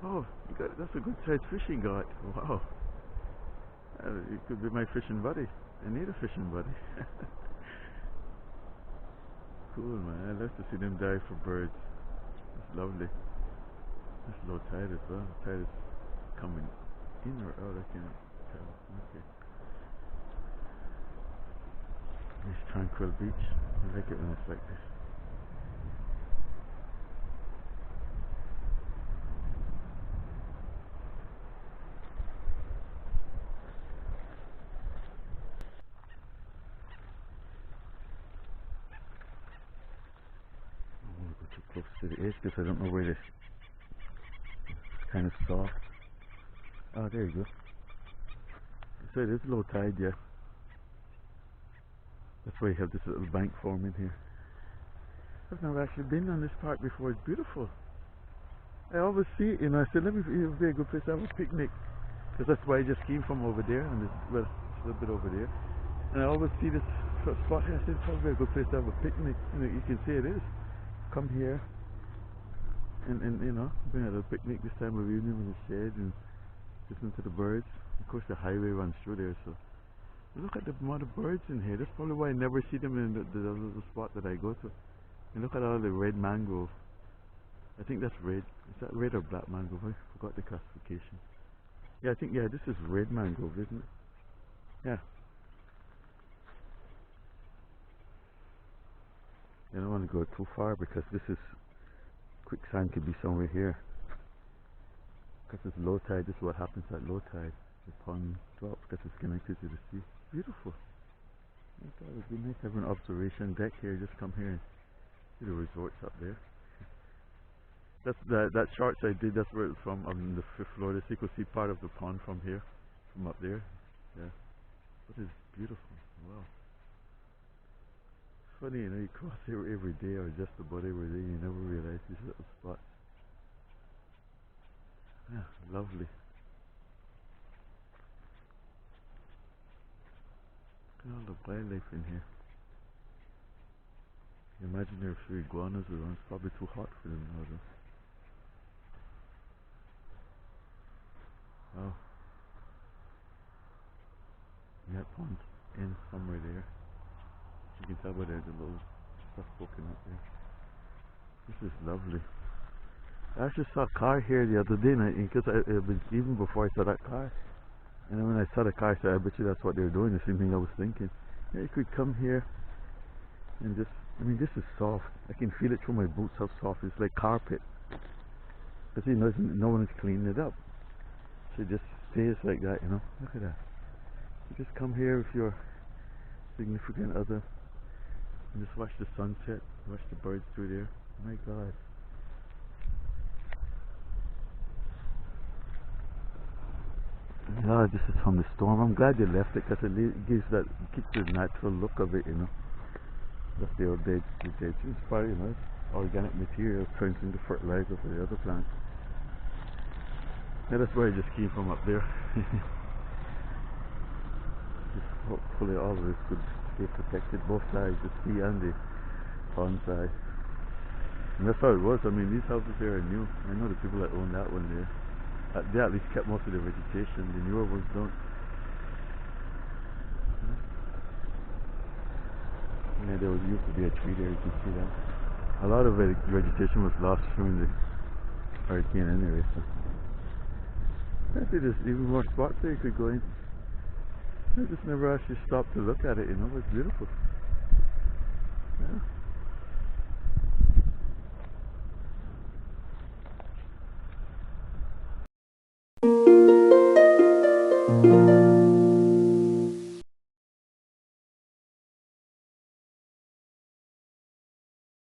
Oh, that's a good sized fishing guy. Wow. It could be my fishing buddy. I need a fishing buddy. Cool, man. I love to see them dive for birds. It's lovely. It's low tide as well. The tide is coming in or out, I can't tell. Okay. This tranquil beach. I like it when it's like this. I don't want to go too close to the edge because I don't know where this kind of soft. Oh, there you go. So it is low tide, yeah. That's why you have this little bank forming here. I've never actually been on this park before. It's beautiful. I always see it, I said, let me, it would be a good place to have a picnic. Because that's why I just came from over there, and well, it's a little bit over there. And I always see this spot here. I said, it's probably a good place to have a picnic. You can see it is. Come here, and bring a little picnic this time of evening with the shade and listen to the birds. Of course, the highway runs through there, so look at the amount of birds in here. That's probably why I never see them in the little spot that I go to. And look at all the red mangrove. I think that's red. Is that red or black mangrove? I forgot the classification. Yeah, I think, yeah, this is red mangrove, isn't it? Yeah. I don't want to go too far because this is, quicksand could be somewhere here. Because it's low tide, this is what happens at low tide. The pond drops because it's connected to the sea. Beautiful. I thought it would be nice to have an observation deck here. Just come here and see the resorts up there. That's that shots I did. That's where it's from. On the 5th floor. So you could see part of the pond from here, from up there. Yeah, but it's beautiful. Wow. It's funny, you cross here every day or just about every day. You never realize these little spots. Yeah, lovely. Look at all the wildlife in here. Imagine there are a few iguanas around. It's probably too hot for them now, though. Oh, that pond ends somewhere there. You can tell by there's a little stuff poking up there. This is lovely. I actually saw a car here the other day, and because even before I saw that car, and then when I saw the car, I said, I bet you that's what they're doing. The same thing I was thinking. Yeah, you could come here and just, this is soft. I can feel it through my boots how soft it's like carpet. But no one is cleaning it up. So it just stays like that, Look at that. You just come here with your significant other and just watch the sunset, watch the birds through there. My God. Yeah, this is from the storm. I'm glad they left it because it keeps the natural look of it, That's the old dead. It's probably, organic material turns into fertilizer for the other plants. Yeah, that's where I just came from up there. Just hopefully all of this could stay protected, both sides, the sea and the pond side. And that's how it was. These houses here are new. I know the people that own that one there. They at least kept most of the vegetation. The newer ones don't. Yeah, there used to be a tree there. You can see that. A lot of vegetation was lost during the hurricane anyway. So I see there's even more spots there you could go in. I just never actually stopped to look at it. It's beautiful. Yeah.